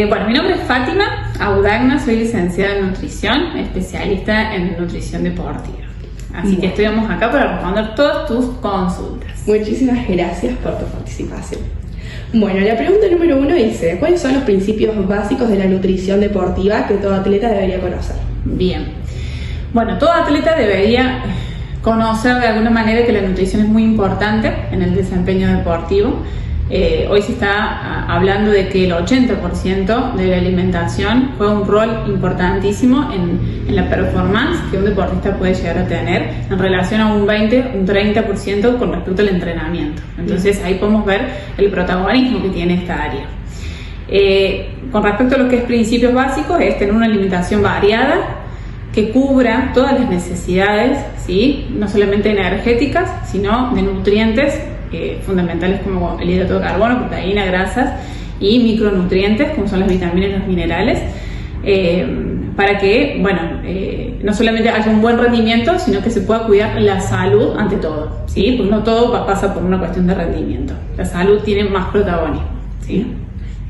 Bueno, mi nombre es Fátima Audagna, soy licenciada en nutrición, especialista en nutrición deportiva. Así que estuvimos acá para responder todas tus consultas. Muchísimas gracias por tu participación. Bueno, la pregunta número 1 dice: ¿cuáles son los principios básicos de la nutrición deportiva que todo atleta debería conocer? Bien. Bueno, todo atleta debería conocer de alguna manera que la nutrición es muy importante en el desempeño deportivo. Hoy se está hablando de que el 80% de la alimentación juega un rol importantísimo en la performance que un deportista puede llegar a tener en relación a un 20, un 30% con respecto al entrenamiento. Entonces ahí podemos ver el protagonismo que tiene esta área. Con respecto a lo que es principios básicos, es tener una alimentación variada que cubra todas las necesidades, ¿sí? No solamente energéticas, sino de nutrientes fundamentales como el hidrato de carbono, proteína, grasas y micronutrientes como son las vitaminas y los minerales, para que, no solamente haya un buen rendimiento, sino que se pueda cuidar la salud ante todo, ¿sí? Porque no todo pasa por una cuestión de rendimiento. La salud tiene más protagonismo, ¿sí?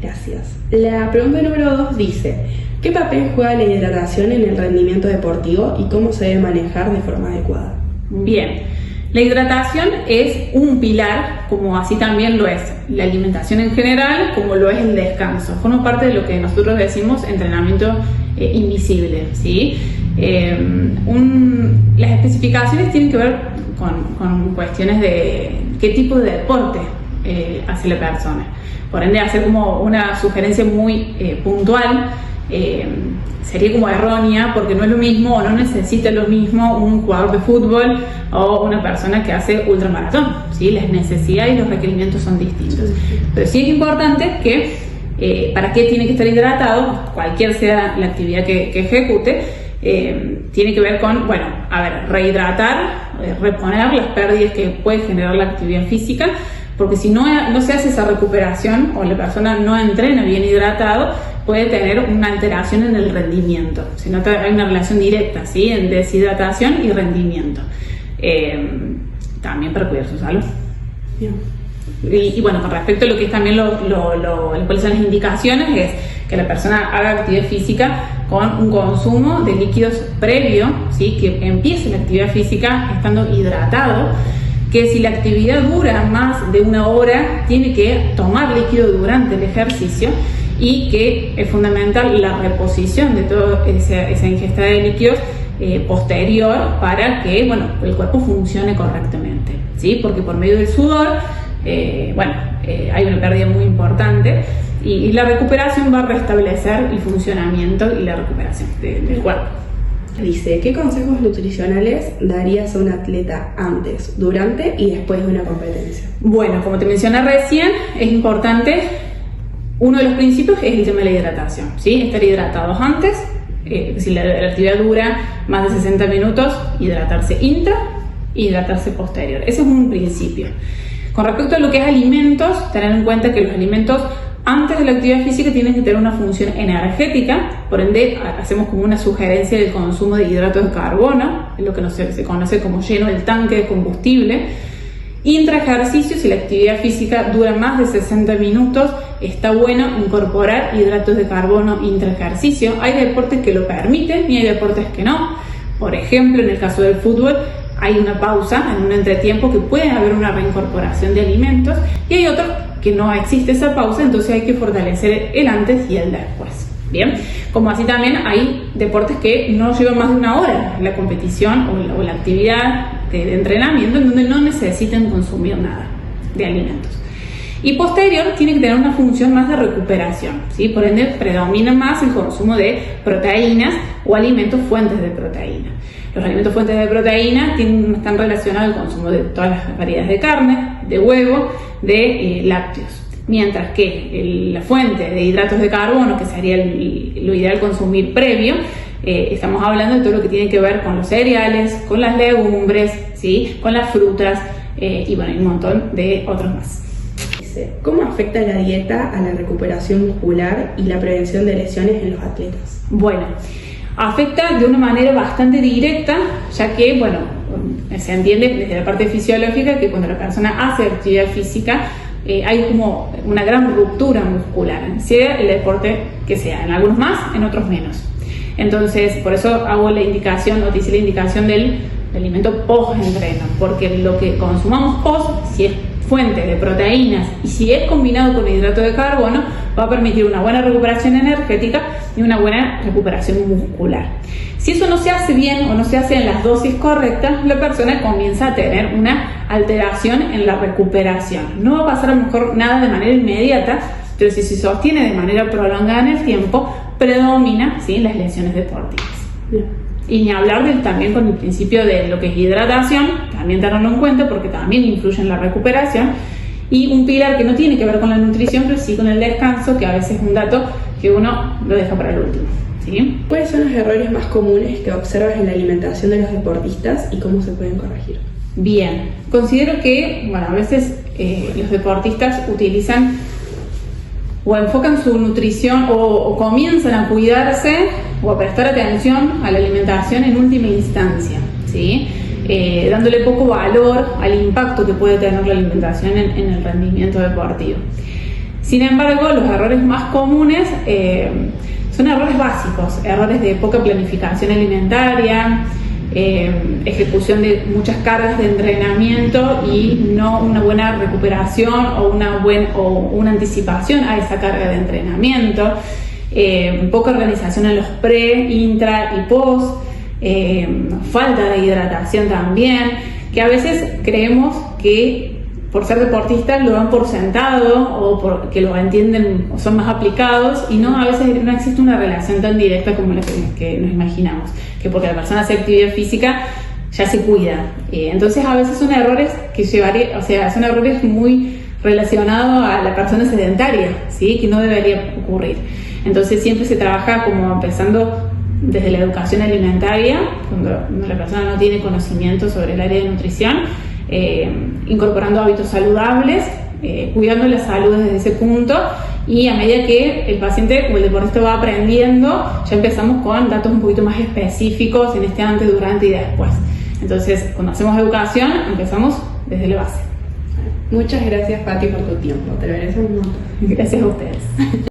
Gracias. La pregunta número 2 dice: ¿qué papel juega la hidratación en el rendimiento deportivo y cómo se debe manejar de forma adecuada? Bien. La hidratación es un pilar, como así también lo es la alimentación en general, como lo es el descanso. Forma parte de lo que nosotros decimos entrenamiento invisible, ¿sí? Las especificaciones tienen que ver con cuestiones de qué tipo de deporte hace la persona. Por ende, hacer como una sugerencia muy puntual sería como errónea, porque no es lo mismo o no necesita lo mismo un jugador de fútbol o una persona que hace ultramaratón, ¿sí? Las necesidades y los requerimientos son distintos. Pero sí es importante que para qué tiene que estar hidratado, cualquier sea la actividad que ejecute, tiene que ver con, rehidratar, reponer las pérdidas que puede generar la actividad física, porque si no se hace esa recuperación o la persona no entrena bien hidratado, puede tener una alteración en el rendimiento. Se nota, hay una relación directa, ¿sí?, en deshidratación y rendimiento. También para cuidar su salud. Bien. Y bueno, con respecto a lo que es también cuáles son las indicaciones, es que la persona haga actividad física con un consumo de líquidos previo, ¿sí?, que empiece la actividad física estando hidratado, que si la actividad dura más de una hora, tiene que tomar líquido durante el ejercicio, y que es fundamental la reposición de toda esa ingesta de líquidos posterior para que el cuerpo funcione correctamente, ¿sí? Porque por medio del sudor hay una pérdida muy importante y la recuperación va a restablecer el funcionamiento y la recuperación del cuerpo. Dice: ¿qué consejos nutricionales darías a un atleta antes, durante y después de una competencia? Bueno, como te mencioné recién, es importante, uno de los principios es el tema de la hidratación, ¿sí? Estar hidratados antes, si la actividad dura más de 60 minutos, hidratarse intra y hidratarse posterior. Ese es un principio. Con respecto a lo que es alimentos, tener en cuenta que los alimentos antes de la actividad física tienen que tener una función energética, por ende hacemos como una sugerencia del consumo de hidratos de carbono, es lo que se conoce como lleno el tanque de combustible. Intra ejercicio, si la actividad física dura más de 60 minutos, está bueno incorporar hidratos de carbono intra ejercicio. Hay deportes que lo permiten y hay deportes que no. Por ejemplo, en el caso del fútbol, hay una pausa en un entretiempo que puede haber una reincorporación de alimentos, y hay otros que no existe esa pausa, entonces hay que fortalecer el antes y el después. Bien, como así también hay deportes que no llevan más de una hora la competición o la actividad de entrenamiento, en donde no necesiten consumir nada de alimentos. Y posterior tiene que tener una función más de recuperación, ¿sí? Por ende predomina más el consumo de proteínas o alimentos fuentes de proteína. Los alimentos fuentes de proteína están relacionados al consumo de todas las variedades de carne, de huevo, de lácteos. Mientras que la fuente de hidratos de carbono, que sería lo ideal consumir previo, estamos hablando de todo lo que tiene que ver con los cereales, con las legumbres, ¿sí?, con las frutas y un montón de otros más. ¿Cómo afecta la dieta a la recuperación muscular y la prevención de lesiones en los atletas? Bueno, afecta de una manera bastante directa, ya que, se entiende desde la parte fisiológica que cuando la persona hace actividad física hay como una gran ruptura muscular, sea el deporte que sea, en algunos más, en otros menos. Entonces, por eso hago la indicación, o te hice la indicación del alimento post-entreno, porque lo que consumamos post, si es fuente de proteínas y si es combinado con hidrato de carbono, va a permitir una buena recuperación energética y una buena recuperación muscular. Si eso no se hace bien o no se hace en las dosis correctas, la persona comienza a tener una alteración en la recuperación. No va a pasar a lo mejor nada de manera inmediata, pero si se sostiene de manera prolongada en el tiempo, predomina, ¿sí?, las lesiones deportivas. Bien. Y ni hablar también con el principio de lo que es hidratación, también tenerlo en cuenta porque también influye en la recuperación. Y un pilar que no tiene que ver con la nutrición, pero sí con el descanso, que a veces es un dato que uno lo deja para el último, ¿sí? ¿Cuáles son los errores más comunes que observas en la alimentación de los deportistas y cómo se pueden corregir? Bien, considero que, bueno, a veces los deportistas utilizan o enfocan su nutrición o comienzan a cuidarse o a prestar atención a la alimentación en última instancia, ¿sí? Dándole poco valor al impacto que puede tener la alimentación en el rendimiento deportivo. Sin embargo, los errores más comunes son errores básicos, errores de poca planificación alimentaria, ejecución de muchas cargas de entrenamiento y no una buena recuperación o una anticipación a esa carga de entrenamiento, poca organización en los pre, intra y post, falta de hidratación también, que a veces creemos que por ser deportistas lo dan por sentado o porque lo entienden o son más aplicados, y no, a veces no existe una relación tan directa como la que nos imaginamos, que porque la persona hace actividad física ya se cuida. Entonces a veces son errores que son errores muy relacionados a la persona sedentaria, ¿sí?, que no debería ocurrir. Entonces siempre se trabaja como empezando desde la educación alimentaria, cuando la persona no tiene conocimiento sobre el área de nutrición, incorporando hábitos saludables, cuidando la salud desde ese punto, y a medida que el paciente o el deportista va aprendiendo, ya empezamos con datos un poquito más específicos en este antes, durante y después. Entonces, cuando hacemos educación, empezamos desde la base. Muchas gracias, Pati, por tu tiempo. Te lo mereces un montón. Gracias a ustedes.